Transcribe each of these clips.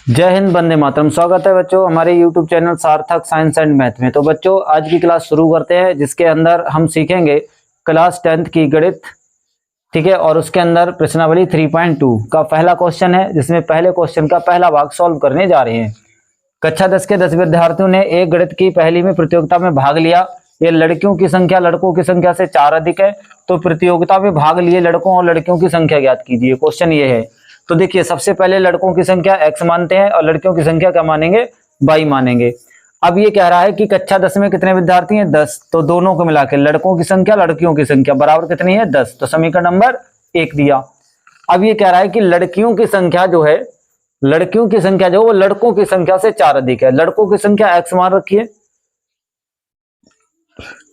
जय हिंद, वंदे मातरम। स्वागत है बच्चों हमारे YouTube चैनल सार्थक साइंस एंड मैथ में। तो बच्चों आज की क्लास शुरू करते हैं, जिसके अंदर हम सीखेंगे क्लास 10th की गणित, ठीक है। और उसके अंदर प्रश्नावली 3.2 का पहला क्वेश्चन है, जिसमें पहले क्वेश्चन का पहला भाग सॉल्व करने जा रहे हैं। कक्षा 10 के 10 विद्यार्थियों ने एक गणित की पहली में प्रतियोगिता में भाग लिया। ये लड़कियों की संख्या लड़कों की संख्या से 4 अधिक है, तो प्रतियोगिता में भाग लिए लड़कों और लड़कियों की संख्या ज्ञात कीजिए। क्वेश्चन ये है। तो देखिए, सबसे पहले लड़कों की संख्या x मानते हैं और लड़कियों की संख्या क्या मानेंगे, y मानेंगे। अब ये कह रहा है कि कक्षा 10 में कितने विद्यार्थी हैं, 10। तो दोनों को मिला के लड़कों की संख्या लड़कियों की संख्या बराबर कितनी है, 10। तो समीकरण नंबर 1 दिया। अब ये कह रहा है कि लड़कियों की संख्या जो है, लड़कियों की संख्या जो वो लड़कों की संख्या से 4 अधिक है। लड़कों की संख्या x मान रखी है,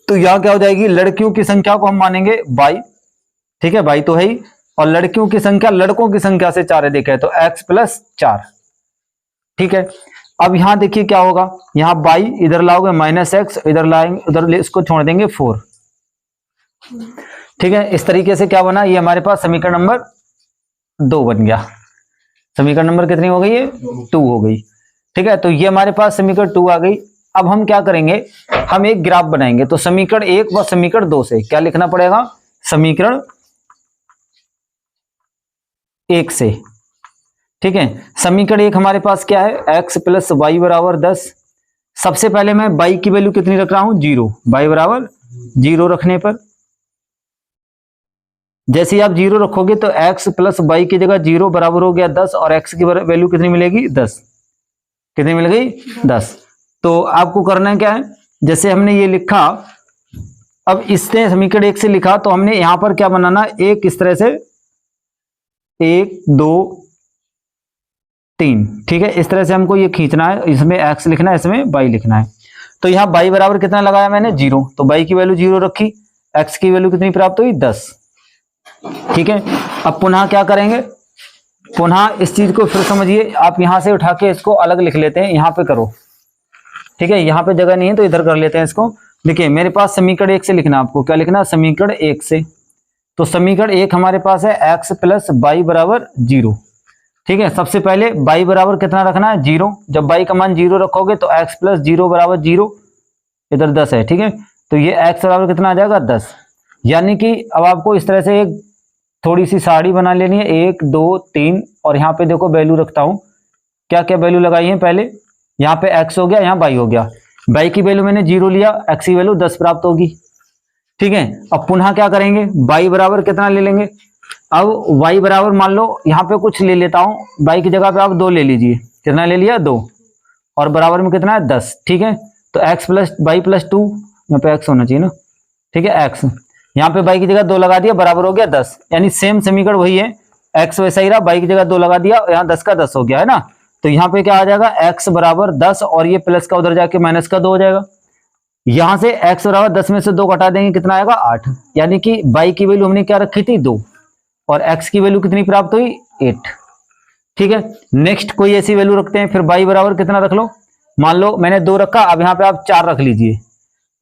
तो यहां क्या हो जाएगी, लड़कियों की संख्या को हम मानेंगे y, ठीक है, y तो है ही। और लड़कियों की संख्या लड़कों की संख्या से 4 अधिक है, तो x प्लस 4, ठीक है। अब यहां देखिए क्या होगा, यहां y इधर लाओगे -x, इधर लाएंगे, उधर इसको छोड़ देंगे 4, ठीक है। इस तरीके से क्या बना, ये हमारे पास समीकरण नंबर 2 बन गया। समीकरण नंबर कितनी हो गई है, 2 हो गई, ठीक है। तो ये हमारे पास समीकरण 2 आ गई। अब हम क्या करेंगे, हम एक ग्राफ बनाएंगे। तो समीकरण 1 व समीकरण 2 से क्या लिखना पड़ेगा, समीकरण 1 से, ठीक है। समीकरण 1 हमारे पास क्या है, x प्लस वाई बराबर 10। सबसे पहले मैं y की वैल्यू कितनी रख रहा हूं, 0। y बराबर 0 रखने पर जैसे ही आप 0 रखोगे तो x प्लस वाई की जगह 0 बराबर हो गया 10, और x की वैल्यू कितनी मिलेगी, 10। कितनी मिल गई, 10। तो आपको करना है क्या है, जैसे हमने ये लिखा, अब इसने समीकरण 1 से लिखा, तो हमने यहां पर क्या बनाना, एक इस तरह से 1 2 3, ठीक है। इस तरह से हमको ये खींचना है, इसमें x लिखना है, इसमें y लिखना है। तो यहाँ y बराबर कितना लगाया मैंने, 0। तो y की वैल्यू 0 रखी, x की वैल्यू कितनी प्राप्त हुई, 10, ठीक है। अब पुनः क्या करेंगे, पुनः इस चीज को फिर समझिए। आप यहां से उठा के इसको अलग लिख लेते हैं, यहां पे करो, ठीक है। यहां पे जगह नहीं है तो इधर कर लेते हैं इसको। देखिए मेरे पास समीकरण 1 से लिखना, आपको क्या लिखना, समीकरण 1 से। तो समीकरण 1 हमारे पास है x प्लस वाई बराबर 0, ठीक है। सबसे पहले y बराबर कितना रखना है, 0। जब y का मान 0 रखोगे तो x प्लस 0 बराबर 0, इधर 10 है, ठीक है। तो ये x बराबर कितना आ जाएगा, 10। यानी कि अब आपको इस तरह से एक थोड़ी सी साड़ी बना लेनी है, 1 2 3, और यहाँ पे देखो वैल्यू रखता हूँ, क्या क्या वैल्यू लगाई है पहले। यहाँ पे x हो गया, यहाँ y हो गया। y की वैल्यू मैंने 0 लिया, x की वैल्यू 10 प्राप्त होगी, ठीक है। अब पुनः क्या करेंगे, y बराबर कितना ले लेंगे। अब y बराबर मान लो, यहाँ पे कुछ ले लेता हूं, y की जगह पे आप 2 ले लीजिए। कितना ले लिया, 2, और बराबर में कितना है, 10, ठीक है। तो x प्लस वाई प्लस 2, यहाँ पे x होना चाहिए ना, ठीक है। x यहाँ पे y की जगह 2 लगा दिया, बराबर हो गया 10। यानी सेम समीकरण वही है, x वैसा ही रहा, y की जगह 2 लगा दिया, यहाँ 10 का 10 हो गया है ना। तो यहाँ पे क्या आ जाएगा, x बराबर 10, और ये प्लस का उधर जाके माइनस का 2 हो जाएगा। यहां से x बराबर 10 में से 2 घटा देंगे, कितना आएगा, 8। यानी कि y की वैल्यू हमने क्या रखी थी, 2, और x की वैल्यू कितनी प्राप्त हुई, 8, ठीक है। नेक्स्ट कोई ऐसी वैल्यू रखते हैं, फिर y बराबर कितना रख लो, मान लो मैंने 2 रखा, अब यहाँ पे आप 4 रख लीजिए।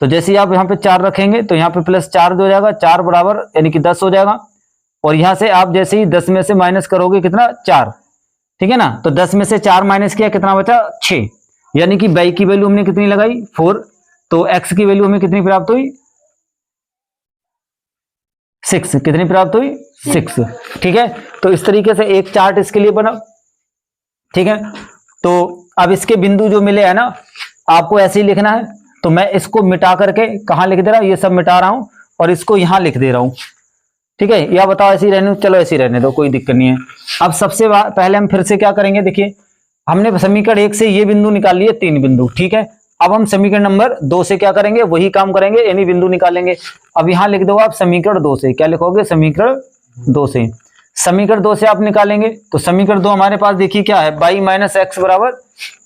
तो जैसे ही आप यहाँ पे 4 रखेंगे तो यहाँ पे प्लस 4 हो जाएगा, 4 बराबर यानी कि 10 हो जाएगा। और यहां से आप जैसे ही 10 में से माइनस करोगे, कितना, 4, ठीक है ना। तो 10 में से 4 माइनस किया, कितना बचा, 6। यानी कि y की वैल्यू हमने कितनी लगाई, 4। तो x की वैल्यू हमें कितनी प्राप्त हुई, 6। कितनी प्राप्त हुई, 6, ठीक है। तो इस तरीके से एक चार्ट इसके लिए बना, ठीक है। तो अब इसके बिंदु जो मिले हैं ना, आपको ऐसे ही लिखना है। तो मैं इसको मिटा करके कहां लिख दे रहा हूं, ये सब मिटा रहा हूं और इसको यहां लिख दे रहा हूं, ठीक है। या बताओ ऐसे ही रहने, चलो ऐसे ही रहने दो, कोई दिक्कत नहीं है। अब सबसे पहले हम फिर से क्या करेंगे, देखिए हमने समीकरण 1 से ये बिंदु निकाल लिए, 3 बिंदु, ठीक है। अब हम समीकरण नंबर 2 से क्या करेंगे, वही काम करेंगे, यानी बिंदु निकालेंगे। अब यहां लिख दो आप समीकरण 2 से, क्या लिखोगे, समीकरण 2 से। समीकरण 2 से आप निकालेंगे तो समीकरण 2 हमारे पास देखिए क्या है, y माइनस एक्स बराबर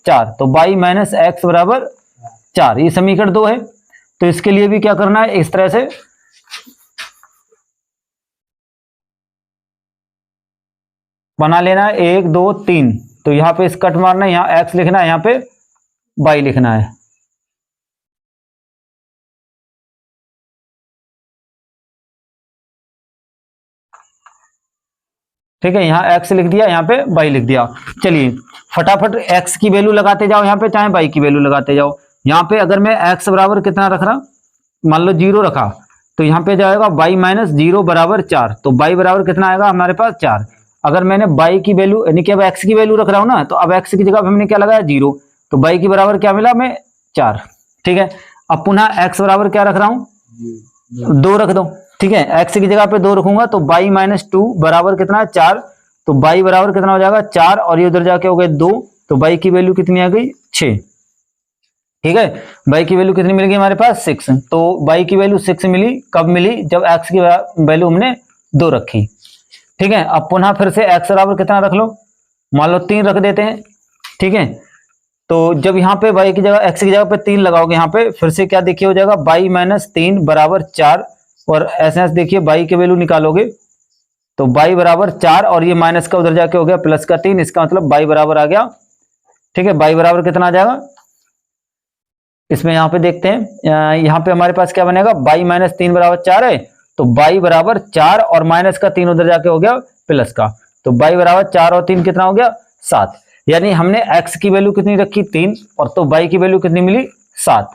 4। तो y माइनस एक्स बराबर 4, ये समीकरण 2 है। तो इसके लिए भी क्या करना है, इस तरह से बना लेना है, 1 2 3। तो यहां पे इस कट मारना है, यहां x लिखना है, यहां पे y लिखना है, ठीक है, यहाँ एक्स लिख दिया, यहाँ पे वाई लिख दिया। चलिए फटाफट एक्स की वैल्यू लगाते जाओ यहाँ पे, चाहे वाई की वैल्यू लगाते जाओ। यहाँ पे अगर मैं एक्स बराबर कितना रख रहा, मान लो 0 रखा, तो यहाँ पे जाएगा y माइनस 0 बराबर 4, तो y बराबर कितना आएगा हमारे पास 4। अगर मैंने y की वैल्यू यानी कि अब x की वैल्यू रख रहा हूं ना, तो अब x की जगह पे हमने क्या लगाया 0, तो y की बराबर क्या मिला हमें 4। ठीक है, अब पुनः x बराबर क्या रख रहा हूं 2 रख दो। ठीक है, x की जगह पे 2 रखूंगा तो y माइनस 2 बराबर कितना है 4, तो y बराबर कितना हो जाएगा 4 और ये उधर जाके हो गए 2, तो y की वैल्यू कितनी आ गई 6। ठीक है, y की वैल्यू कितनी मिल गई हमारे पास 6, तो y की वैल्यू 6 मिली, कब मिली जब x की वैल्यू हमने 2 रखी। ठीक है, अब पुनः फिर से x बराबर कितना रख लो, मान लो 3 रख देते हैं। ठीक है, तो जब यहाँ पे y की जगह x की जगह पे 3 लगाओगे, यहाँ पे फिर से क्या देखिए हो जाएगा y माइनस 3 बराबर 4, और ऐसे देखिए y की वैल्यू निकालोगे तो y बराबर 4 और ये माइनस का उधर जाके हो गया प्लस का 3, इसका मतलब y बराबर आ गया। ठीक है, y बराबर कितना आ जाएगा, इसमें यहाँ पे देखते हैं, यहाँ पे हमारे पास क्या बनेगा y माइनस 3 बराबर 4 है, तो y बराबर 4 और माइनस का 3 उधर जाके हो गया प्लस का, तो y बराबर 4 और 3 कितना हो गया 7। यानी हमने x की वैल्यू कितनी रखी 3, और तो y की वैल्यू कितनी मिली 7,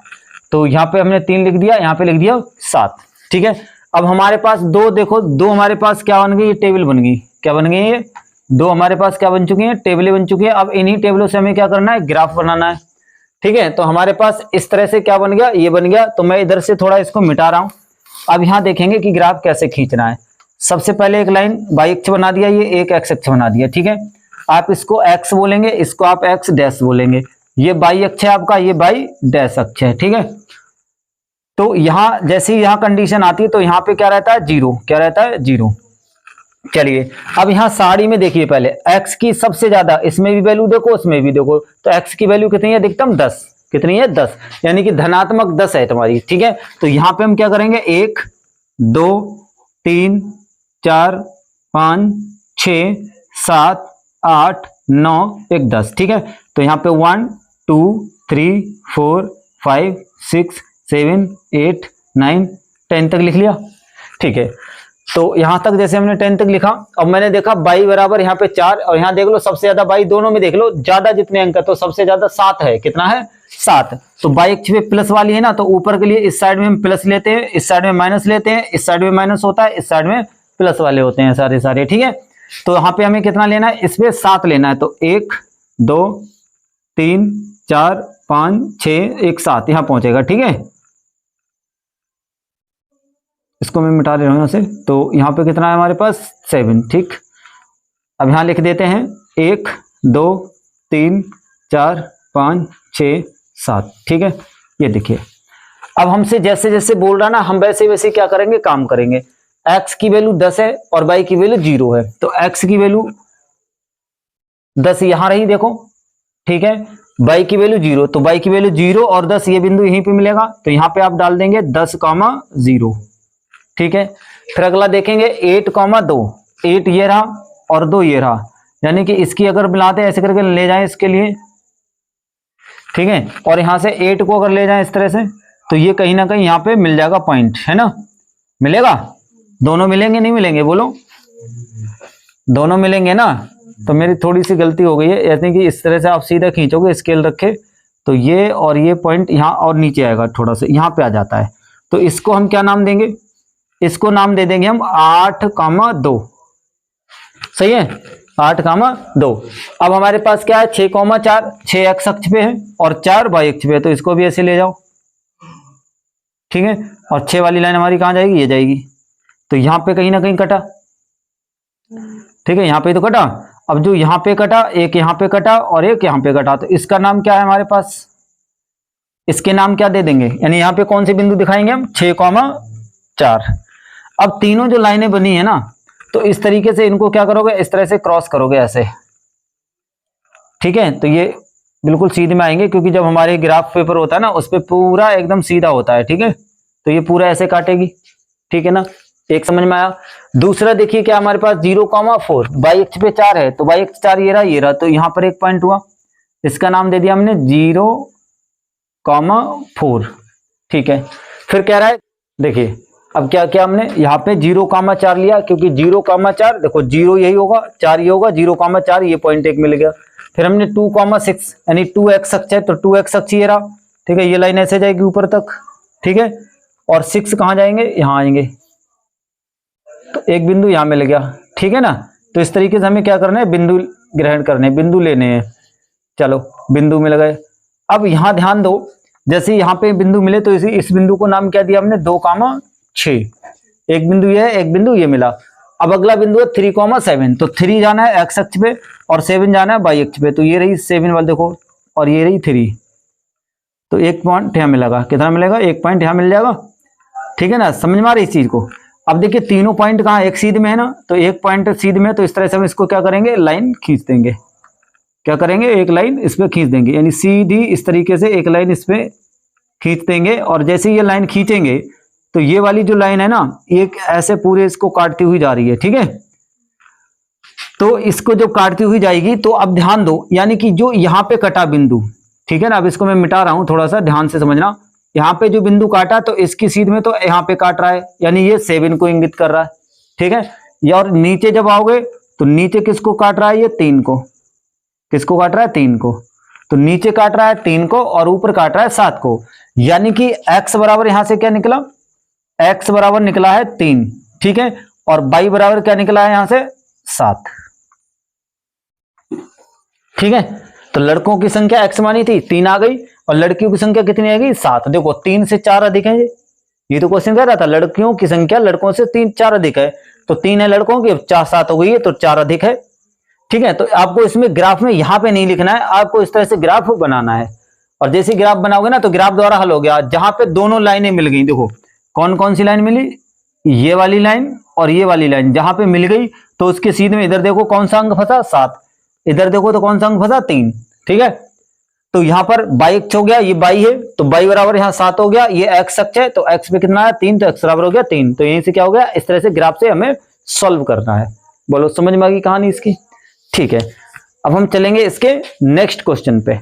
तो यहाँ पे हमने 3 लिख दिया, यहाँ पे लिख दिया 7। ठीक है, अब हमारे पास 2, देखो 2 हमारे पास क्या बन गई, ये टेबल बन गई। क्या बन गई ये 2 हमारे पास क्या बन चुकी है, टेबलें बन चुकी है। अब इन्हीं टेबलों से हमें क्या करना है, ग्राफ बनाना है। ठीक है, तो हमारे पास इस तरह से क्या बन गया, ये बन गया, तो मैं इधर से थोड़ा इसको मिटा रहा हूं। अब यहाँ देखेंगे कि ग्राफ कैसे खींचना है। सबसे पहले एक लाइन y अक्ष बना दिया, ये एक x अक्ष बना दिया। ठीक है, आप इसको x बोलेंगे, इसको आप x डैश बोलेंगे, ये y अक्ष है आपका, ये y डैश अक्ष है। ठीक है, तो यहाँ जैसे ही यहाँ कंडीशन आती है तो यहाँ पे क्या रहता है 0, क्या रहता है 0। चलिए अब यहाँ साड़ी में देखिए, पहले x की सबसे ज्यादा, इसमें भी वैल्यू देखो उसमें भी देखो, तो x की वैल्यू कितनी है अधिकतम 10, कितनी है 10, यानी कि धनात्मक 10 है तुम्हारी। ठीक है, तो यहाँ पे हम क्या करेंगे 1 2 3 4 5 6 7 8 9 1 10। ठीक है, तो यहाँ पे 1 2 3 4 5 6 7 8 9 10 तक लिख लिया। ठीक है, तो यहां तक जैसे हमने 10 तक लिखा। अब मैंने देखा y बराबर यहाँ पे 4, और यहाँ देख लो सबसे ज्यादा y, दोनों में देख लो ज्यादा जितने अंक है तो सबसे ज्यादा 7 है, कितना है 7। तो y अक्ष पे प्लस वाली है ना, तो ऊपर के लिए इस साइड में हम प्लस लेते हैं, इस साइड में माइनस लेते हैं, इस साइड में माइनस होता है, इस साइड में प्लस वाले होते हैं सारे सारे। ठीक है, तो यहाँ पे हमें कितना लेना है, इस पे 7 लेना है, तो 1 2 3 4 5 6 1 7 यहां पहुंचेगा। ठीक है, इसको मैं मिटा ले रहा हूं यहां से, तो यहाँ पे कितना है हमारे पास 7। ठीक, अब यहां लिख देते हैं 1 2 3 4 5 6 7। ठीक है, ये देखिए अब हमसे जैसे जैसे बोल रहा ना, हम वैसे वैसे क्या करेंगे, काम करेंगे। x की वैल्यू 10 है और y की वैल्यू 0 है, तो x की वैल्यू 10 यहां रही देखो। ठीक है, y की वैल्यू 0, तो y की वैल्यू 0 और 10 ये बिंदु यहीं पे मिलेगा, तो यहाँ पे आप डाल देंगे 10, 0। ठीक है, फिर अगला देखेंगे 8, 2, 8 ये रहा और 2 ये रहा, यानी कि इसकी अगर मिलाते ऐसे करके ले जाएं इसके लिए। ठीक है, और यहां से 8 को अगर ले जाएं इस तरह से, तो ये कहीं ना कहीं यहाँ पे मिल जाएगा पॉइंट, है ना, मिलेगा। दोनों मिलेंगे नहीं मिलेंगे, बोलो दोनों मिलेंगे ना। तो मेरी थोड़ी सी गलती हो गई है, यानी कि इस तरह से आप सीधा खींचोगे, स्केल रखे तो ये और ये पॉइंट यहाँ और नीचे आएगा, थोड़ा सा यहाँ पे आ जाता है, तो इसको हम क्या नाम देंगे, इसको नाम दे देंगे हम 8, 2। सही है, 8, 2। अब हमारे पास क्या है 6, 4, 6 x अक्ष पे है और 4 y अक्ष पे है, तो इसको भी ऐसे ले जाओ। ठीक है, और 6 वाली लाइन हमारी कहां जाएगी, ये जाएगी, तो यहां पे कहीं ना कहीं कटा। ठीक है, यहां पे तो कटा। अब जो यहां पे कटा, एक यहां पे कटा और एक यहां पे कटा, तो इसका नाम क्या है हमारे पास, इसके नाम क्या दे देंगे, यानी यहां पे कौन से बिंदु दिखाएंगे हम 6, 4। अब तीनों जो लाइनें बनी है ना, तो इस तरीके से इनको क्या करोगे, इस तरह से क्रॉस करोगे ऐसे। ठीक है, तो ये बिल्कुल सीधे में आएंगे, क्योंकि जब हमारे ग्राफ पेपर होता है ना, उस पर पूरा एकदम सीधा होता है। ठीक है, तो ये पूरा ऐसे काटेगी। ठीक है ना, एक समझ में आया। दूसरा देखिए क्या हमारे पास 0, 4, y अक्ष पे 4 है, तो y अक्ष 4 ये रहा ये रहा, तो यहां पर एक पॉइंट हुआ, इसका नाम दे दिया हमने 0, 4। ठीक है, फिर कह रहा है देखिए अब क्या किया हमने, यहाँ पे 0,4 लिया, क्योंकि 0,4 देखो 0 यही होगा, 4 ये होगा, 0,4 ये पॉइंट 1 मिल गया। फिर हमने 2,6 यानी 2x अक्ष है तो 2x अक्ष ये रहा, ठीक है, ये लाइन ऐसे जाएगी ऊपर तक, ठीक है, और 6 कहाँ जाएंगे, यहाँ आएंगे, तो एक बिंदु यहाँ मिल गया, ठीक है ना। तो इस तरीके से हमें क्या करना है, बिंदु ग्रहण करने, बिंदु लेने हैं। चलो बिंदु मिल गए। अब यहाँ ध्यान दो, जैसे यहाँ पे बिंदु मिले तो इस बिंदु को नाम क्या दिया हमने, 2,6, एक बिंदु ये है, एक बिंदु ये मिला। अब अगला बिंदु है 3,7, तो 3 जाना है x अक्ष पे और 7 जाना है y अक्ष पे, तो ये रही 7 वाले देखो, और ये रही 3, तो एक पॉइंट यहाँ मिलेगा, कितना मिलेगा, एक पॉइंट यहाँ मिल जाएगा, ठीक है ना, समझ में आ रही इस चीज को। अब देखिए तीनों पॉइंट कहाँ, एक सीध में है ना, तो एक पॉइंट सीध में, तो इस तरह से हम इसको क्या करेंगे, लाइन खींच देंगे, क्या करेंगे, एक लाइन इस पे खींच देंगे, यानी सीधी इस तरीके से एक लाइन इस पे खींच देंगे। और जैसे ये लाइन खींचेंगे तो ये वाली जो लाइन है ना, एक ऐसे पूरे इसको काटती हुई जा रही है, ठीक है, तो इसको जब काटती हुई जाएगी तो अब ध्यान दो, यानी कि जो यहाँ पे कटा बिंदु, ठीक है ना, अब इसको मैं मिटा रहा हूं, थोड़ा सा ध्यान से समझना, यहाँ पे जो बिंदु काटा तो इसकी सीध में तो यहाँ पे काट रहा है, यानी ये 7 को इंगित कर रहा है, ठीक है, या और नीचे जब आओगे तो नीचे किसको काट रहा है, ये 3 को, किसको काट रहा है, 3 को, तो नीचे काट रहा है 3 को और ऊपर काट रहा है 7 को, यानी कि x बराबर यहां से क्या निकला, x बराबर निकला है 3, ठीक है, और y बराबर क्या निकला है यहां से 7, ठीक है। तो लड़कों की संख्या x मानी थी 3 आ गई, और लड़कियों की संख्या कितनी आएगी, 7। देखो 3 से 4 अधिक है, ये तो क्वेश्चन कह रहा था लड़कियों की संख्या लड़कों से 4 अधिक है, तो 3 है लड़कों की, 7 हो गई है, तो 4 अधिक है, ठीक है। तो आपको इसमें ग्राफ में यहाँ पे नहीं लिखना है, आपको इस तरह से ग्राफ बनाना है, और जैसे ग्राफ बनाओगे ना तो ग्राफ द्वारा हल हो गया। जहां पे दोनों लाइनें मिल गई, देखो कौन कौन सी लाइन मिली, ये वाली लाइन और ये वाली लाइन, जहां पे मिल गई तो उसके सीधे में इधर देखो कौन सा अंक फंसा, 7, इधर देखो तो कौन सा अंक फंसा, 3, ठीक है। तो यहाँ पर y अक्ष हो गया, ये y है, तो y बराबर यहाँ 7 हो गया, ये x अक्ष है, तो x पे कितना है, 3, तो x बराबर हो गया 3, तो यहीं से क्या हो गया, इस तरह से ग्राफ से हमें सॉल्व करना है। बोलो समझ में आ गई कहानी इसकी, ठीक है। अब हम चलेंगे इसके नेक्स्ट क्वेश्चन पे,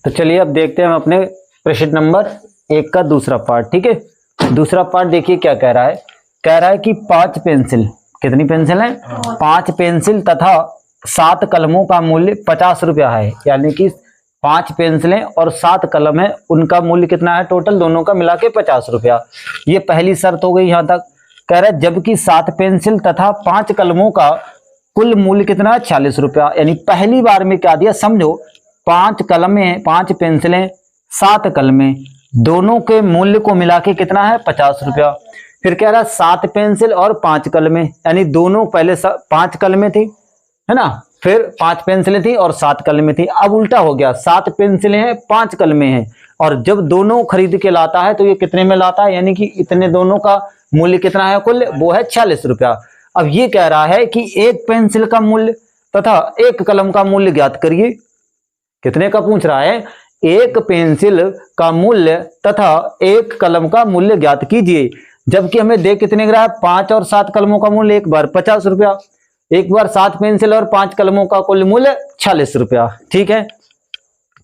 तो चलिए अब देखते हैं हम अपने प्रश्न नंबर 1 का दूसरा पार्ट, ठीक है। दूसरा पार्ट देखिए क्या कह रहा है, कह रहा है कि 5 पेंसिल, कितनी पेंसिल है, 5 पेंसिल तथा 7 कलमों का मूल्य 50 रुपया है, यानी कि 5 पेंसिलें और 7 कलम है, उनका मूल्य कितना है, टोटल दोनों का मिला के 50 रुपया। ये पहली शर्त हो गई यहां तक। कह रहा है जबकि 7 पेंसिल तथा 5 कलमों का कुल मूल्य कितना है, 40 रुपया, यानी पहली बार में क्या दिया, समझो 5 कलमें, 5 पेंसिलें, 7 कलमें, दोनों के मूल्य को मिला के कितना है, 50 रुपया। फिर कह रहा है 7 पेंसिल और 5 कलमें, यानी दोनों पहले 5 कलमें थी, है ना, फिर 5 पेंसिलें थी और 7 कलमें थी। अब उल्टा हो गया, 7 पेंसिलें हैं 5 कलमें हैं, और जब दोनों खरीद के लाता है तो ये कितने में लाता है, यानी कि इतने दोनों का मूल्य कितना है कुल, वो है 40 रुपया। अब ये कह रहा है कि एक पेंसिल का मूल्य तथा एक कलम का मूल्य ज्ञात करिए। कितने का पूछ रहा है, एक पेंसिल का मूल्य तथा एक कलम का मूल्य ज्ञात कीजिए, जबकि हमें देख कितने का, 5 और 7 कलमों का मूल्य एक बार 50 रुपया, एक बार 7 पेंसिल और 5 कलमों का कुल मूल्य 40 रुपया, ठीक है।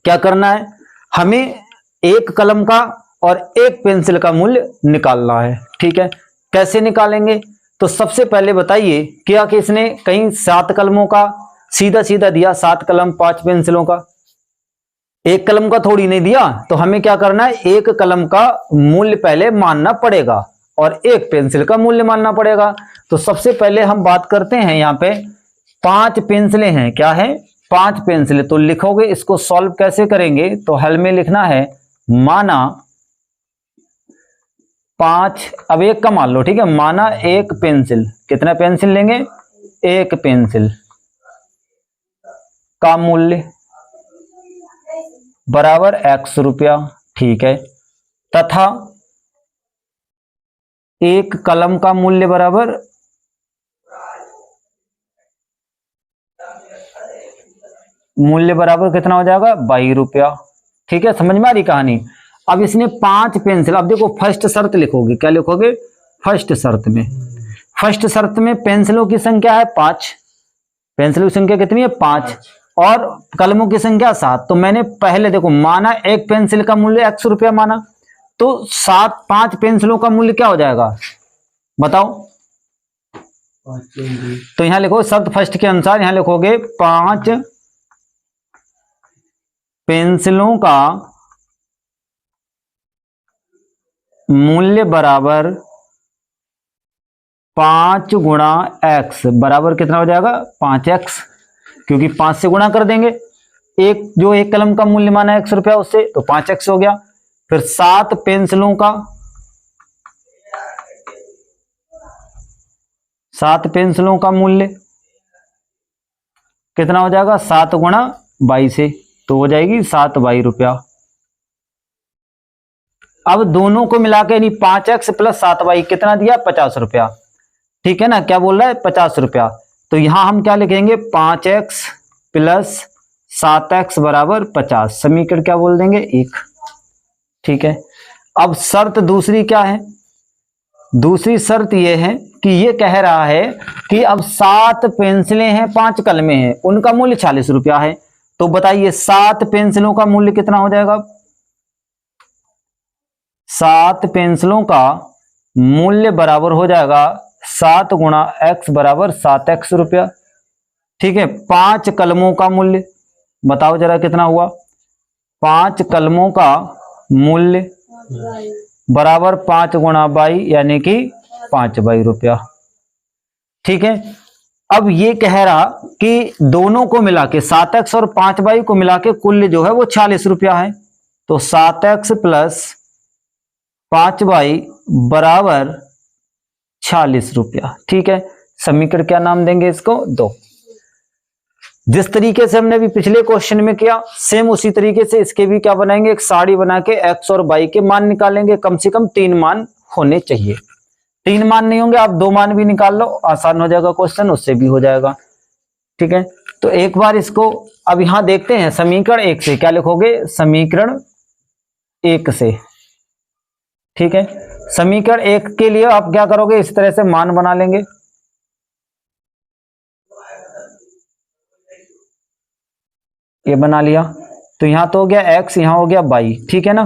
क्या करना है, हमें एक कलम का और एक पेंसिल का मूल्य निकालना है, ठीक है। कैसे निकालेंगे, तो सबसे पहले बताइए क्या कि इसने कहीं 7 कलमों का सीधा सीधा दिया, 7 कलम 5 पेंसिलों का, एक कलम का थोड़ी नहीं दिया, तो हमें क्या करना है, एक कलम का मूल्य पहले मानना पड़ेगा और एक पेंसिल का मूल्य मानना पड़ेगा। तो सबसे पहले हम बात करते हैं, यहाँ पे 5 पेंसिलें हैं, क्या है, 5 पेंसिलें, तो लिखोगे इसको सॉल्व कैसे करेंगे, तो हल में लिखना है माना 5, अब एक का मान लो, ठीक है, माना एक पेंसिल, कितना पेंसिल लेंगे, एक पेंसिल का मूल्य बराबर x रुपया, ठीक है, तथा एक कलम का मूल्य बराबर कितना हो जाएगा, 22 रुपया, ठीक है। समझ में आ रही कहानी। अब इसने 5 पेंसिल, अब देखो फर्स्ट शर्त लिखोगे, क्या लिखोगे, फर्स्ट शर्त में पेंसिलों की संख्या है 5, पेंसिलों की संख्या कितनी है 5 और कलमों की संख्या 7। तो मैंने पहले देखो माना एक पेंसिल का मूल्य x रुपया माना, तो 5 पेंसिलों का मूल्य क्या हो जाएगा बताओ। तो यहां लिखो शब्द फर्स्ट के अनुसार, यहां लिखोगे 5 पेंसिलों का मूल्य बराबर 5 गुणा x बराबर कितना हो जाएगा 5x, क्योंकि 5 से गुणा कर देंगे, एक कलम का मूल्य माना है 100 रुपया उससे, तो 5x हो गया। फिर 7 पेंसिलों का, 7 पेंसिलों का मूल्य कितना हो जाएगा 7 गुणा 22 से, तो हो जाएगी 7 रुपया। अब दोनों को मिला के यानी 5x प्लस 7y कितना दिया 50 रुपया, ठीक है ना, क्या बोल रहा है 50 रुपया। तो यहां हम क्या लिखेंगे 5x प्लस 7x बराबर 50, समीकरण क्या बोल देंगे 1, ठीक है। अब शर्त दूसरी क्या है, दूसरी शर्त यह है कि ये कह रहा है कि अब 7 पेंसिलें हैं 5 कलमें हैं, उनका मूल्य 40 रुपया है। तो बताइए 7 पेंसिलों का मूल्य कितना हो जाएगा, 7 पेंसिलों का मूल्य बराबर हो जाएगा 7 गुणा x बराबर 7x रुपया, ठीक है। 5 कलमों का मूल्य बताओ जरा कितना हुआ, 5 कलमों का मूल्य बराबर 5 गुणा 22 यानी कि 5 रुपया, ठीक है। अब ये कह रहा कि दोनों को मिला के 7x और 5 को मिला के कुल जो है वो 40 रुपया है। तो 7x प्लस 5 बराबर 40 रुपया, ठीक है। समीकरण क्या नाम देंगे इसको 2। जिस तरीके से हमने अभी पिछले क्वेश्चन में किया सेम उसी तरीके से इसके भी क्या बनाएंगे, एक साड़ी बना के x और y के मान निकालेंगे। कम से कम 3 मान होने चाहिए, 3 मान नहीं होंगे आप 2 मान भी निकाल लो, आसान हो जाएगा क्वेश्चन, उससे भी हो जाएगा, ठीक है। तो एक बार इसको अब यहां देखते हैं समीकरण 1 से, क्या लिखोगे समीकरण 1 से, ठीक है। समीकरण 1 के लिए आप क्या करोगे, इस तरह से मान बना लेंगे, ये बना लिया। तो यहां तो हो गया x, यहां हो गया y, ठीक है ना,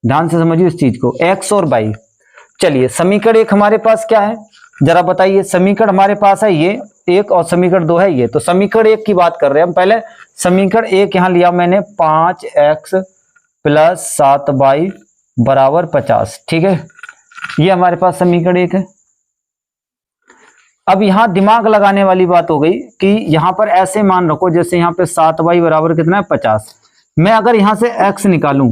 ध्यान से समझिए इस चीज को, x और y। चलिए समीकरण 1 हमारे पास क्या है जरा बताइए, समीकरण हमारे पास है ये 1 और समीकरण 2 है ये। तो समीकरण 1 की बात कर रहे हैं हम, पहले समीकरण 1 यहां लिया मैंने 5x प्लस 7y बराबर 50, ठीक है, ये हमारे पास समीकरण 1 है। अब यहां दिमाग लगाने वाली बात हो गई कि यहां पर ऐसे मान रखो जैसे यहां पे 7y बराबर कितना है 50, मैं अगर यहां से x निकालूं,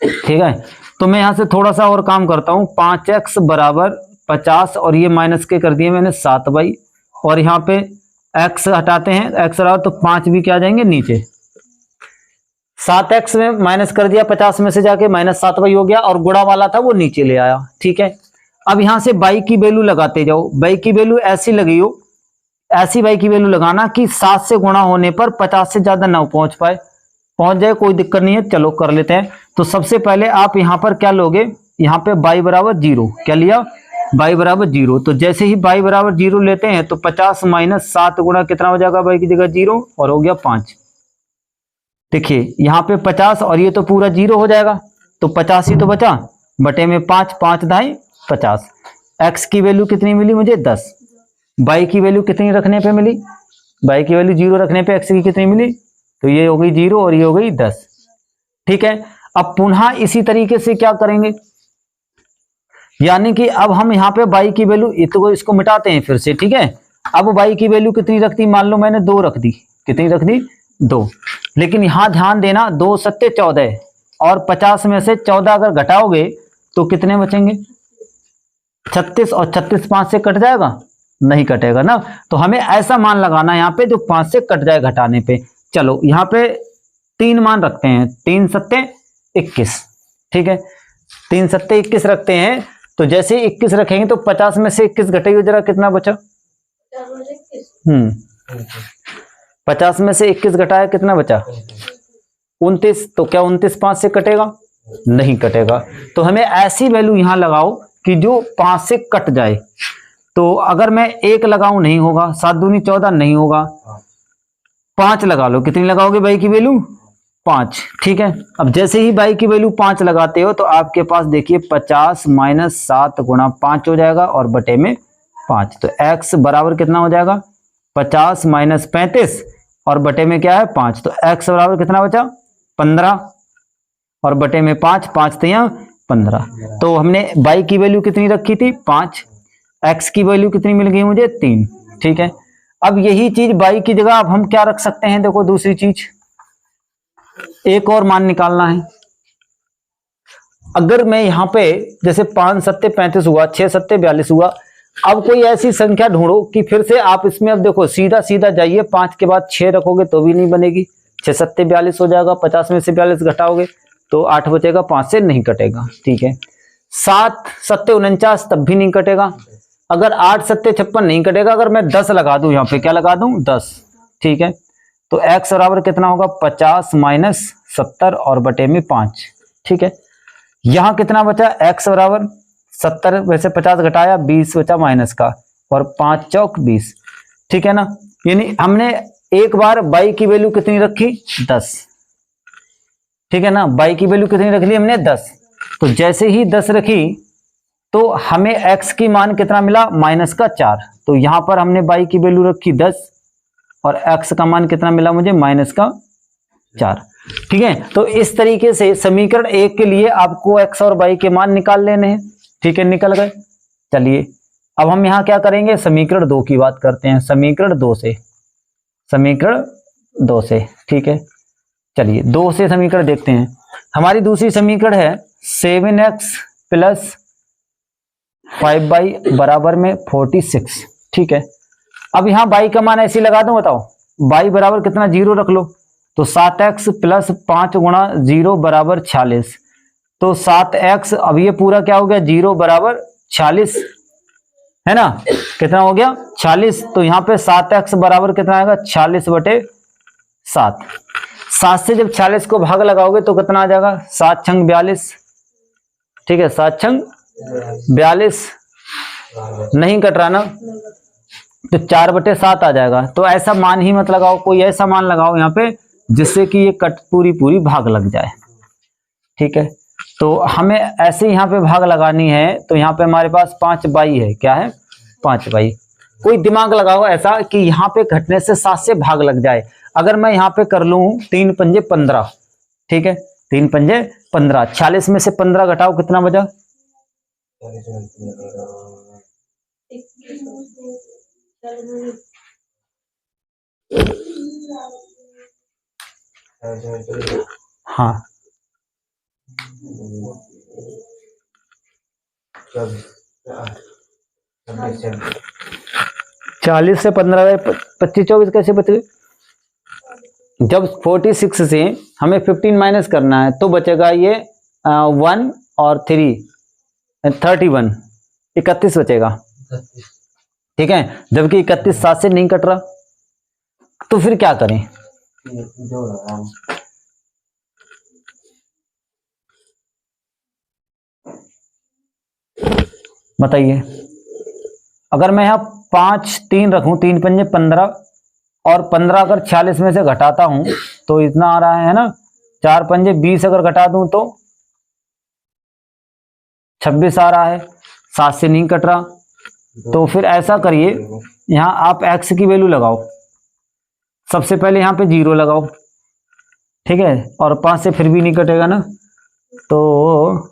ठीक है, तो मैं यहां से थोड़ा सा और काम करता हूं, 5x बराबर 50 और ये माइनस के कर दिए मैंने 7y, और यहां पे x हटाते हैं, x रहा तो 5 भी क्या जाएंगे नीचे, 7x में माइनस कर दिया 50 में से जाके माइनस 7y हो गया, और गुणा वाला था वो नीचे ले आया, ठीक है। अब यहां से y की वैल्यू लगाते जाओ, y की वैल्यू ऐसी लगी हो, ऐसी y की वैल्यू लगाना कि 7 से गुणा होने पर 50 से ज्यादा ना पहुंच पाए, पहुंच जाए कोई दिक्कत नहीं है, चलो कर लेते हैं। तो सबसे पहले आप यहां पर क्या लोगे, यहां पे y बराबर 0, क्या लिया y बराबर 0। तो जैसे ही y बराबर 0 लेते हैं तो 50 माइनस 7 गुणा कितना हो जाएगा, y की जगह 0 और हो गया 5। देखिए यहाँ पे 50 और ये तो पूरा 0 हो जाएगा, तो 50 ही तो बचा, बटे में 5, 5 दाएं 50। x की वैल्यू कितनी मिली मुझे 10, y की वैल्यू कितनी रखने पे मिली, y की वैल्यू 0 रखने पे x की कितनी मिली, तो ये हो गई 0 और ये हो गई 10, ठीक है। अब पुनः इसी तरीके से क्या करेंगे, यानी कि अब हम यहाँ पे y की वैल्यू इसको मिटाते हैं फिर से, ठीक है। अब y की वैल्यू कितनी रख दी, मान लो मैंने 2 रख दी, कितनी रख दी 2, लेकिन यहां ध्यान देना 2 सत्ते 14 और 50 में से 14 अगर घटाओगे तो कितने बचेंगे 36, और 36 5 से कट जाएगा, नहीं कटेगा ना, तो हमें ऐसा मान लगाना यहाँ पे जो 5 से कट जाए घटाने पे। चलो यहाँ पे 3 मान रखते हैं, 3 सत्ते 21, ठीक है, 3 सत्ते 21 रखते हैं। तो जैसे 21 रखेंगे तो 50 में से 21 घटेगा, जरा कितना बचा, 50 में से 21 घटाया कितना बचा 29, तो क्या 29 5 से कटेगा, नहीं कटेगा। तो हमें ऐसी वैल्यू यहां लगाओ कि जो 5 से कट जाए। तो अगर मैं 1 लगाऊं नहीं होगा, 7 दूनी 14 नहीं होगा, 5 लगा लो, कितनी लगाओगे भाई की वैल्यू 5, ठीक है। अब जैसे ही y की वैल्यू 5 लगाते हो तो आपके पास देखिए 50 माइनस 7 गुणा 5 हो जाएगा और बटे में 5, तो x बराबर कितना हो जाएगा 50 माइनस 35 और बटे में क्या है 5, तो x बराबर कितना बचा 15 और बटे में 5, 5 तो यहाँ 15। तो हमने y की वैल्यू कितनी रखी थी 5, x की वैल्यू कितनी मिल गई मुझे 3, ठीक है। अब यही चीज y की जगह अब हम क्या रख सकते हैं, देखो दूसरी चीज, एक और मान निकालना है। अगर मैं यहां पे जैसे 5 सत्ते 35 हुआ, 6 सत्ते 42 हुआ, अब कोई ऐसी संख्या ढूंढो कि फिर से आप इसमें, अब देखो सीधा सीधा जाइए, 5 के बाद 6 रखोगे तो भी नहीं बनेगी, 6 सत्ते 42 हो जाएगा, 50 में से 42 घटाओगे तो 8 बचेगा, 5 से नहीं कटेगा, ठीक है। 7 सत्ते 49 तब भी नहीं कटेगा, अगर 8 सत्ते 56 नहीं कटेगा, अगर मैं 10 लगा दूं, यहाँ पे क्या लगा दूं 10, ठीक है। तो x बराबर कितना होगा 50 माइनस 70 और बटे में 5, ठीक है। यहां कितना बचा x बराबर 70 वैसे 50 घटाया 20 बचा माइनस का, और 5 चौक 20, ठीक है ना। यानी हमने एक बार y की वैल्यू कितनी रखी 10, ठीक है ना, y की वैल्यू कितनी रख ली हमने 10। तो जैसे ही 10 रखी तो हमें x की मान कितना मिला माइनस का 4, तो यहां पर हमने y की वैल्यू रखी 10 और x का मान कितना मिला मुझे माइनस का 4, ठीक है। तो इस तरीके से समीकरण 1 के लिए आपको x और y के मान निकाल लेने हैं, ठीक है, निकल गए। चलिए अब हम यहां क्या करेंगे, समीकरण 2 की बात करते हैं, समीकरण 2 से, ठीक है। चलिए 2 से समीकरण देखते हैं। हमारी दूसरी समीकरण है 7x प्लस 5y बराबर में 46, ठीक है। अब यहां y का मान ऐसे लगा दूं, बताओ y बराबर कितना 0 रख लो, तो 7x प्लस 5 गुणा 0 बराबर 46, तो 7x, अब ये पूरा क्या हो गया 0 बराबर 46, है ना, कितना हो गया 46, तो यहाँ पे 7x बराबर कितना आएगा 46 बटे 7, 7 से जब 46 को भाग लगाओगे तो कितना आ जाएगा 7 छंग 42, ठीक है, 7 छंग 42 नहीं कट रहा ना, तो 4 बटे 7 आ जाएगा। तो ऐसा मान ही मत लगाओ, कोई ऐसा मान लगाओ यहाँ पे जिससे कि ये कट पूरी भाग लग जाए, ठीक है। तो हमें ऐसे यहाँ पे भाग लगानी है, तो यहाँ पे हमारे पास 5y है, क्या है 5y। कोई दिमाग लगाओ ऐसा कि यहाँ पे घटने से 7 से भाग लग जाए। अगर मैं यहाँ पे कर लूं 3 पंजे 15, ठीक है, 3 पंजे 15, 46 में से 15 घटाओ कितना बचा 40 से 15 गए 25 24 कैसे बच गए। जब 46 से हमें 15 माइनस करना है तो बचेगा ये 1 और 3 31 31 बचेगा, ठीक है। जबकि 31 7 से नहीं कट रहा, तो फिर क्या करें, बताइए। अगर मैं यहाँ 5 3 रखूं, 3 पंजे 15 और 15 अगर 46 में से घटाता हूं तो इतना आ रहा है ना, 4 पंजे 20 अगर घटा दूं तो 26 आ रहा है, 7 से नहीं कट रहा। तो फिर ऐसा करिए, यहाँ आप x की वैल्यू लगाओ, सबसे पहले यहाँ पे 0 लगाओ, ठीक है, और 5 से फिर भी नहीं कटेगा ना, तो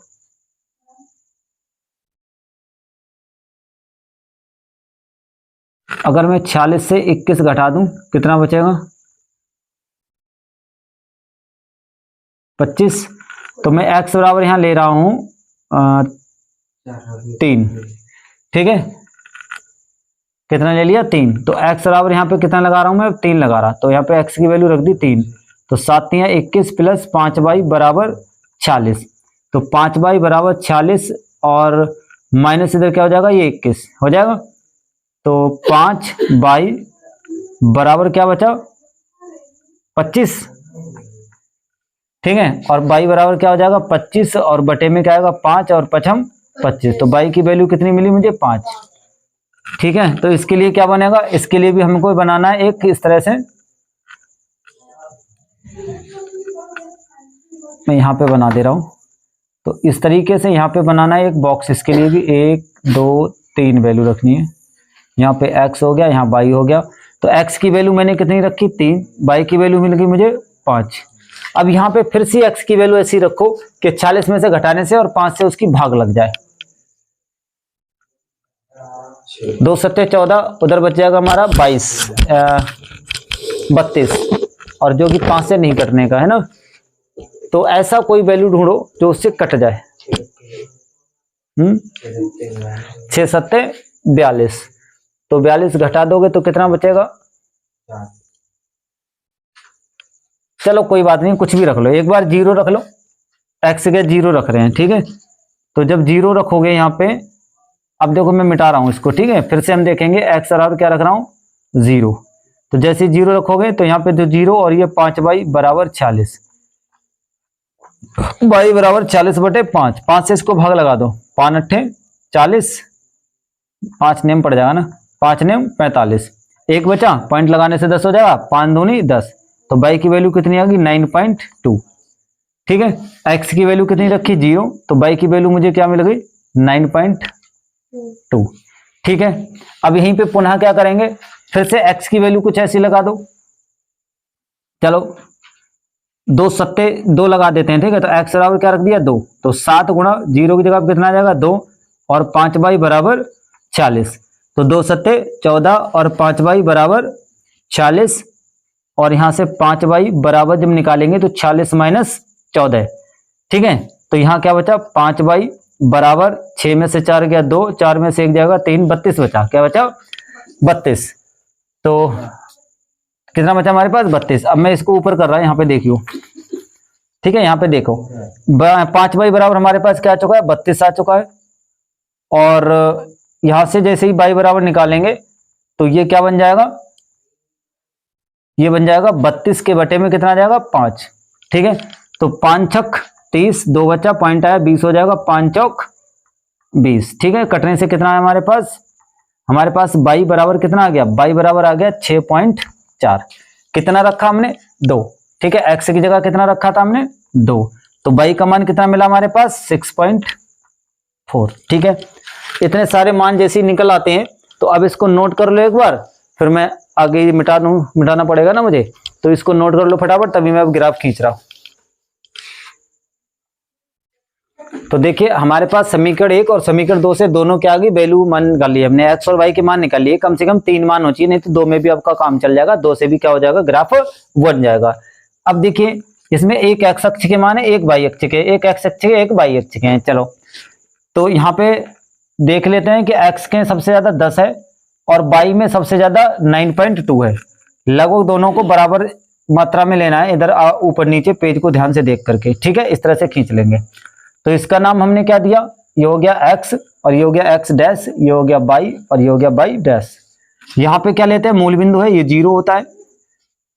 अगर मैं 46 से 21 घटा दूं कितना बचेगा 25, तो मैं x बराबर यहां ले रहा हूं 3, ठीक है, कितना ले लिया 3, तो x बराबर यहाँ पे कितना लगा रहा हूं मैं 3 लगा रहा, तो यहाँ पे x की वैल्यू रख दी 3, तो 7 3 21 प्लस 5y बराबर 46, तो 5y बराबर 46 और माइनस इधर क्या हो जाएगा ये 21 हो जाएगा, तो 5y बराबर क्या बचा 25, ठीक है, और y बराबर क्या हो जाएगा 25 और बटे में क्या आएगा 5 और 5 25, तो y की वैल्यू कितनी मिली मुझे 5, ठीक है। तो इसके लिए क्या बनेगा, इसके लिए भी हमको बनाना है एक इस तरह से, मैं यहाँ पे बना दे रहा हूँ। तो इस तरीके से यहाँ पे बनाना है एक बॉक्स, इसके लिए भी 1 2 3 वैल्यू रखनी है। यहाँ पे x हो गया, यहाँ y हो गया। तो x की वैल्यू मैंने कितनी रखी 3, y की वैल्यू मिल गई मुझे 5। अब यहाँ पे फिर से x की वैल्यू ऐसी रखो कि 40 में से घटाने से और 5 से उसकी भाग लग जाए। 2 सत्ते 14, उधर बच जाएगा हमारा 32 और जो कि 5 से नहीं कटने का है ना। तो ऐसा कोई वैल्यू ढूंढो जो उससे कट जाए। 6 सत्ते 42, तो 42 घटा दोगे तो कितना बचेगा? चलो कोई बात नहीं, कुछ भी रख लो, एक बार 0 रख लो, x के 0 रख रहे हैं, ठीक है। तो जब 0 रखोगे यहाँ पे, अब देखो मैं मिटा रहा हूं इसको, ठीक है। फिर से हम देखेंगे x और क्या रख रहा हूं 0। तो जैसे 0 रखोगे तो यहाँ पे जो 0 और ये 5y बराबर 40, y बराबर 40 बटे 5, 5 से इसको भाग लगा दो, 5 अट्ठे 40, 5 नेम पड़ जाएगा ना, 5 नेम 45, एक बचा, पॉइंट लगाने से 10 हो जाएगा, 5 दूनी 10। तो y की वैल्यू कितनी आ गई 9.2, ठीक है। x की वैल्यू कितनी रखी 0, तो y की वैल्यू मुझे क्या मिल गई 9.2, ठीक है। अब यहीं पे पुनः क्या करेंगे, फिर से x की वैल्यू कुछ ऐसी लगा दो। चलो 2 सत्ते 2 लगा देते हैं, ठीक है। तो x बराबर क्या रख दिया 2, तो 7 गुणा 0 की जगह कितना आ जाएगा 2 और 5y बराबर 40। तो 2 सत्ते 14 और 5y बराबर 40, और यहां से 5y बराबर जब निकालेंगे तो 40 माइनस 14, ठीक है। तो यहां क्या बचा 5y बराबर 6 में से 4 गया 2, 4 में से 1 जाएगा 3, 32 बचा, क्या बचा 32। तो कितना बचा हमारे पास 32। अब मैं इसको ऊपर कर रहा हूं, यहाँ पे देखियो, ठीक है। यहाँ पे देखो 5y बराबर हमारे पास क्या आ चुका है 32 आ चुका है, और यहां से जैसे ही y बराबर निकालेंगे तो ये क्या बन जाएगा, ये बन जाएगा 32 के बटे में कितना आ जाएगा 5, ठीक है। तो 5 छक 30, 2 बचा, पॉइंट आया 20 हो जाएगा, 5 चौक 20, ठीक है। कटने से कितना है हमारे पास y बराबर कितना आ गया, y बराबर आ गया 6.4। कितना रखा हमने 2, ठीक है। x की जगह कितना रखा था हमने 2, तो y का मान कितना मिला हमारे पास 6.4, ठीक है। इतने सारे मान जैसे ही निकल आते हैं तो अब इसको नोट कर लो एक बार, फिर मैं आगे मिटाना पड़ेगा ना मुझे, तो इसको नोट कर लो फटाफट, तभी मैं अब ग्राफ खींच रहा हूं। तो देखिए हमारे पास समीकरण 1 और समीकरण 2 से दोनों के आगे वैल्यू मान निकाल लिए हमने, x और y के मान निकाल लिए। कम से कम 3 मान हो चाहिए, नहीं तो 2 में भी आपका काम चल जाएगा, 2 से भी क्या हो जाएगा ग्राफ बन जाएगा। अब देखिए इसमें एक x अक्ष के मान है, एक y अक्ष के, एक x अक्ष के, एक y अक्ष के हैं। चलो तो यहाँ पे देख लेते हैं कि x के सबसे ज्यादा 10 है और y में सबसे ज्यादा 9.2 है। लगभग दोनों को बराबर मात्रा में लेना है, इधर ऊपर नीचे पेज को ध्यान से देख करके, ठीक है। इस तरह से खींच लेंगे। तो इसका नाम हमने क्या दिया, ये हो गया x और ये हो गया x डैश, ये हो गया y और ये हो गया y डैश। यहाँ पे क्या लेते हैं, मूल बिंदु है, ये 0 होता है।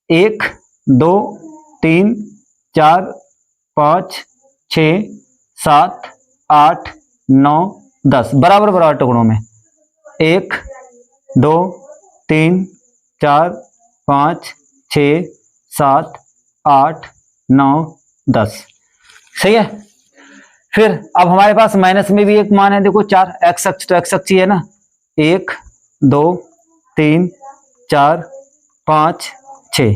1 2 3 4 5 6 7 8 9 10 बराबर बराबर टुकड़ों में, 1 2 3 4 5 6 7 8 9 10, सही है। फिर अब हमारे पास माइनस में भी एक मान है, देखो 4, x अक्ष तो x अक्ष ही है ना, 1 2 3 4 5 6,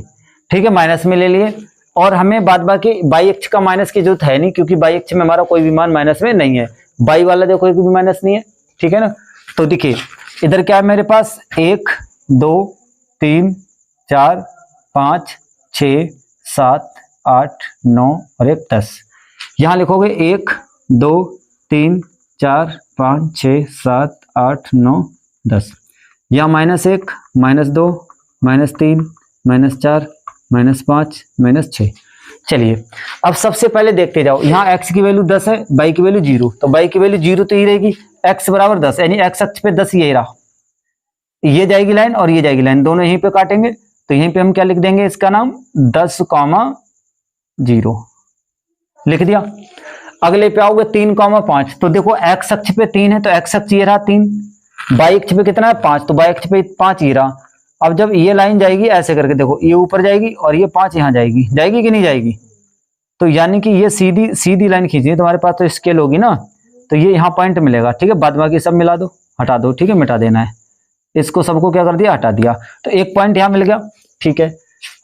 ठीक है, माइनस में ले लिए। और हमें बाद बाकी y अक्ष का माइनस की जरूरत है नहीं, क्योंकि y अक्ष में हमारा कोई भी मान माइनस में नहीं है, y वाला देखो कोई भी माइनस नहीं है, ठीक है ना। तो देखिए इधर क्या है मेरे पास, 1 2 3 4 5 6 7 8 9 और 1 10। यहां लिखोगे 1 2 3 4 5 6 7 8 9 10, यहाँ -1 -2 -3 -4 -5 -6। चलिए अब सबसे पहले देखते जाओ, यहाँ x की वैल्यू 10 है, y की वैल्यू 0, तो y की वैल्यू 0 तो ही रहेगी, x बराबर 10 यानी x अक्ष पे 10 यही रहा, ये जाएगी लाइन और ये जाएगी लाइन, दोनों यहीं पे काटेंगे। तो यहीं पे हम क्या लिख देंगे, इसका नाम 10,0 लिख दिया। अगले पे आओगे 3,5, तो देखो x अक्ष पे 3 है तो x अक्ष ये रहा 3, y अक्ष पे कितना है 5, तो y अक्ष पे 5 ही रहा। अब जब ये लाइन जाएगी ऐसे करके, देखो ये ऊपर जाएगी और ये 5 यहाँ जाएगी, जाएगी कि नहीं जाएगी, तो यानी कि ये सीधी सीधी लाइन खींचनी है तुम्हारे पास, तो स्केल होगी ना, तो ये यहाँ पॉइंट मिलेगा, ठीक है। बाद बाकी सब मिला दो, हटा दो, ठीक है, मिटा देना है इसको, सबको क्या कर दिया, हटा दिया। तो एक पॉइंट यहाँ मिल गया, ठीक है।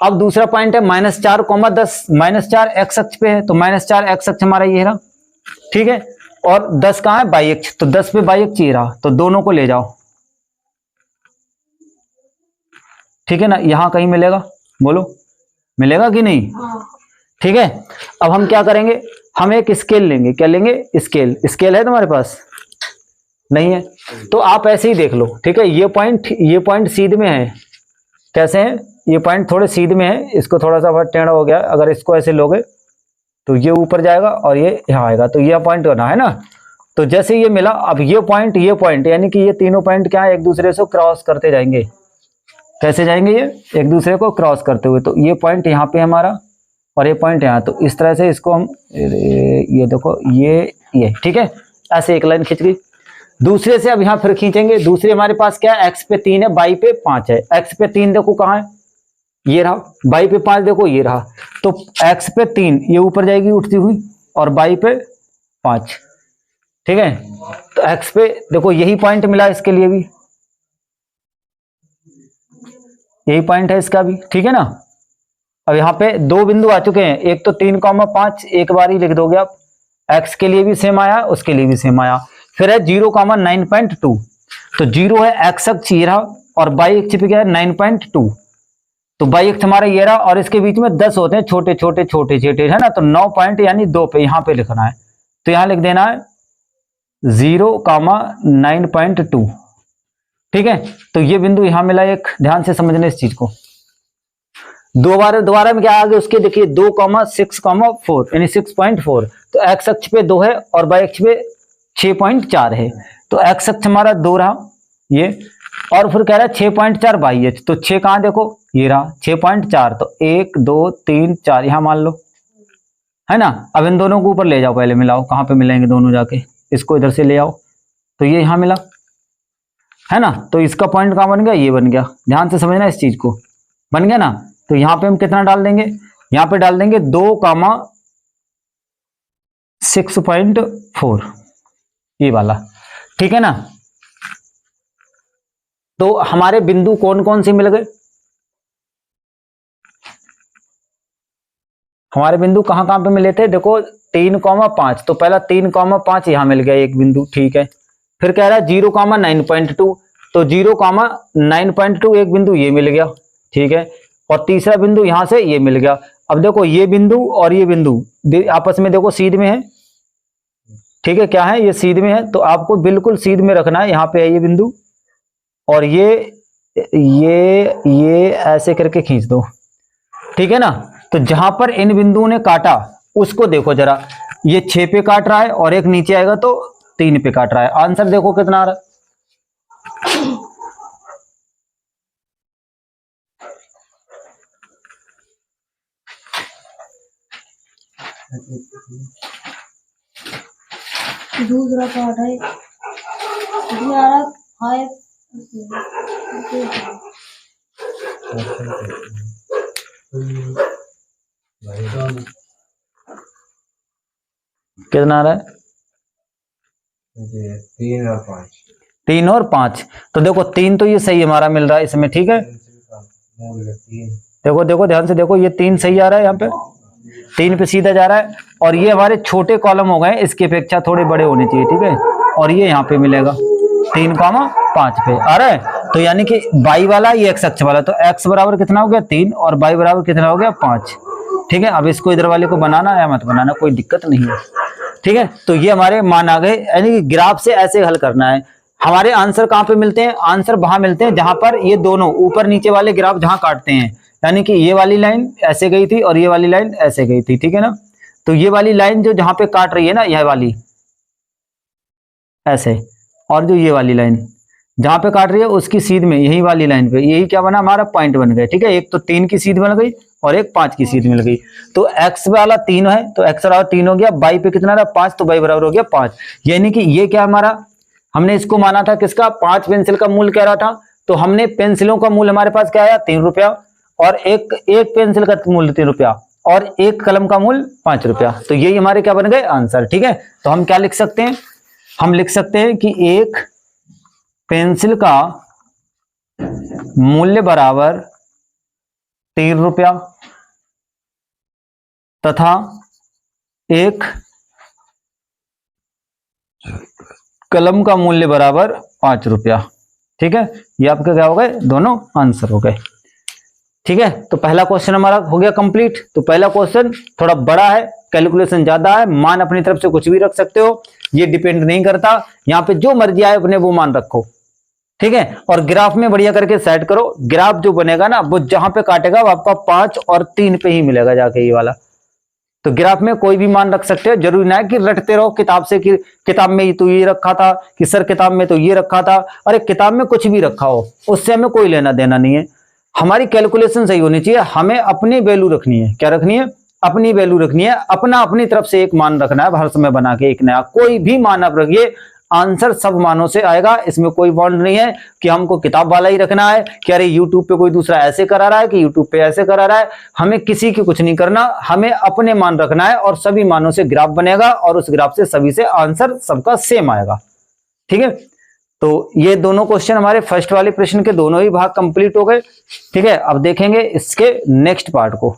अब दूसरा पॉइंट है -4,10, -4 एक्स अक्ष पे है, तो -4 एक्स अक्ष हमारा ये रहा, ठीक है। और 10 कहाँ है, बाई अक्ष, तो 10 पे बाई अक्ष ये रहा, तो दोनों को ले जाओ, ठीक है ना। यहां कहीं मिलेगा, बोलो मिलेगा कि नहीं, ठीक है। अब हम क्या करेंगे, हम एक स्केल लेंगे, क्या लेंगे, स्केल। स्केल है तुम्हारे पास, नहीं है, तो आप ऐसे ही देख लो, ठीक है। ये पॉइंट सीध में है, कैसे है, ये पॉइंट थोड़े सीध में है, इसको थोड़ा सा टेढ़ा हो गया, अगर इसको ऐसे लोगे तो ये ऊपर जाएगा और ये यहाँ आएगा, तो ये पॉइंट बना है ना। तो जैसे ये मिला, अब ये पॉइंट यानी कि ये तीनों पॉइंट क्या है, एक दूसरे से क्रॉस करते जाएंगे। कैसे जाएंगे, ये एक दूसरे को क्रॉस करते हुए। तो ये पॉइंट यहाँ पे हमारा और ये पॉइंट यहाँ, तो इस तरह से इसको हम ये देखो ये ठीक है, ऐसे एक लाइन खींच गई। दूसरे से अब यहाँ फिर खींचेंगे, दूसरे हमारे पास क्या है, एक्स पे 3 है, बाई पे 5 है। एक्स पे 3 देखो कहाँ है, ये रहा, बाई पे 5 देखो ये रहा, तो एक्स पे 3 ये ऊपर जाएगी उठती हुई, और बाई पे 5, ठीक है। तो एक्स पे देखो यही पॉइंट मिला, इसके लिए भी यही पॉइंट है इसका भी, ठीक है ना। अब यहाँ पे दो बिंदु आ चुके हैं, एक तो 3,5 एक बार ही लिख दोगे आप, एक्स के लिए भी सेम आया, उसके लिए भी सेम आया। फिर है 0,9.2, तो 0 है एक्स अक्ष ये रहा, और बाई अक्ष पे क्या है 9.2, तो बाई अक्ष हमारा ये रहा, और इसके बीच में 10 होते हैं छोटे छोटे छोटे छोटे, है ना। तो 9 पॉइंट यानी 2 पे यहाँ पे लिखना है, तो यहाँ लिख देना है 0,9.2, ठीक है। तो ये बिंदु यहां मिला एक, ध्यान से समझना इस चीज को। दोबारा में क्या आगे उसके देखिए 2,6,4 यानी 6.4, तो एक्स अक्ष पे 2 है और वाई अक्ष पे 6.4 है, तो एक्स अक्ष हमारा 2 रहा ये, और फिर कह रहा है 6.4 बाई अक्ष, तो 6 कहां देखो ये रहा 6.4, तो 1 2 3 4 यहां मान लो, है ना। अब इन दोनों को ऊपर ले जाओ, पहले मिलाओ, कहां पे मिलेंगे दोनों जाके, इसको इधर से ले आओ, तो ये यहां मिला, है ना। तो इसका पॉइंट कहां बन गया, ये बन गया, ध्यान से समझना इस चीज को, बन गया ना। तो यहां पे हम कितना डाल देंगे, यहां पे डाल देंगे 2,6.4 ये वाला, ठीक है ना। तो हमारे बिंदु कौन कौन से मिल गए, हमारे बिंदु कहां कहां पे मिले थे, देखो 3,5, तो पहला 3,5 यहां मिल गया एक बिंदु, ठीक है। फिर कह रहा है 0,9.2, तो 0,9.2 एक बिंदु ये मिल गया, ठीक है। और तीसरा बिंदु यहां से ये मिल गया। अब देखो ये बिंदु और ये बिंदु आपस में देखो सीध में है, ठीक है, क्या है ये सीध में है, तो आपको बिल्कुल सीध में रखना है। यहाँ पे है ये बिंदु और ये ऐसे करके खींच दो, ठीक है ना। तो जहां पर इन बिंदुओं ने काटा उसको देखो जरा, ये 6 पे काट रहा है और एक नीचे आएगा तो 3 पे काट रहा है। आंसर देखो कितना आ रहा है, दूसरा पार्ट है इसमें आ रहा 5 कितना आ रहा है, 3 और 5। तो देखो 3 तो ये सही हमारा मिल रहा है इसमें, ठीक है। देखो देखो ध्यान से देखो, ये 3 सही आ रहा है, यहाँ पे 3 पे सीधा जा रहा है, और ये हमारे छोटे कॉलम हो गए, इसकी अपेक्षा थोड़े बड़े होने चाहिए, ठीक है। और ये यहाँ पे मिलेगा 3,5 पे आ रहा है, तो यानी कि बाई वाला ये एक्स अक्ष वाला, तो एक्स बराबर कितना हो गया 3 और बाई बराबर कितना हो गया 5, ठीक है। अब इसको इधर वाले को बनाना है मत बनाना, कोई दिक्कत नहीं है, ठीक है। तो ये हमारे मान आ गए, यानी कि ग्राफ से ऐसे हल करना है। हमारे आंसर कहाँ पे मिलते हैं, आंसर वहां मिलते हैं जहां पर ये दोनों ऊपर नीचे वाले ग्राफ जहां काटते हैं, यानी कि ये वाली लाइन ऐसे गई थी और ये वाली लाइन ऐसे गई थी, ठीक है ना। तो ये वाली लाइन जो जहां पे काट रही है ना, यह वाली ऐसे, और जो ये वाली लाइन जहां पे काट रही है उसकी सीध में यही वाली लाइन पे, यही क्या बना हमारा पॉइंट बन गया, ठीक है। एक तो 3 की सीध बन गई और एक 5 की सीध मिल गई। तो x वाला 3 है तो x बराबर 3 हो गया, बाई पे कितना रहा 5, तो बाई बराबर हो गया 5। यानी कि ये क्या हमारा, हमने इसको माना था किसका, 5 पेंसिल का मूल्य कह रहा था, तो हमने पेंसिलों का मूल्य हमारे पास क्या आया 3 रुपया, और एक पेंसिल का मूल्य 3 रुपया, और एक कलम का मूल्य 5 रुपया। तो यही हमारे क्या बन गए आंसर। ठीक है, तो हम क्या लिख सकते हैं, हम लिख सकते हैं कि एक पेंसिल का मूल्य बराबर 3 रुपया तथा एक कलम का मूल्य बराबर 5 रुपया। ठीक है, ये आपके क्या हो गए, दोनों आंसर हो गए। ठीक है, तो पहला क्वेश्चन हमारा हो गया कंप्लीट। तो पहला क्वेश्चन थोड़ा बड़ा है, कैलकुलेशन ज्यादा है, मान अपनी तरफ से कुछ भी रख सकते हो, ये डिपेंड नहीं करता, यहाँ पे जो मर्जी आए अपने वो मान रखो। ठीक है, और ग्राफ में बढ़िया करके सेट करो, ग्राफ जो बनेगा ना वो जहां पे काटेगा वो आपका 5 और 3 पे ही मिलेगा जाके ये वाला। तो ग्राफ में कोई भी मान रख सकते हो, जरूरी ना है कि रटते रहो किताब से कि किताब में तो ये रखा था, कि सर किताब में तो ये रखा था। अरे किताब में कुछ भी रखा हो उससे हमें कोई लेना देना नहीं है, हमारी कैलकुलेशन सही होनी चाहिए, हमें अपनी वैल्यू रखनी है। क्या रखनी है, अपनी वैल्यू रखनी है, अपना अपनी तरफ से एक मान रखना है हर समय बना के, एक नया कोई भी मान आप रखिए, आंसर सब मानों से आएगा। इसमें कोई बॉन्ड नहीं है कि हमको किताब वाला ही रखना है, कि अरे यूट्यूब पे कोई दूसरा ऐसे करा रहा है कि यूट्यूब पे ऐसे करा रहा है। हमें किसी की कुछ नहीं करना, हमें अपने मान रखना है और सभी मानों से ग्राफ बनेगा और उस ग्राफ से सभी से आंसर सबका सेम आएगा। ठीक है, तो ये दोनों क्वेश्चन हमारे फर्स्ट वाले प्रश्न के दोनों ही भाग कंप्लीट हो गए। ठीक है, अब देखेंगे इसके नेक्स्ट पार्ट को।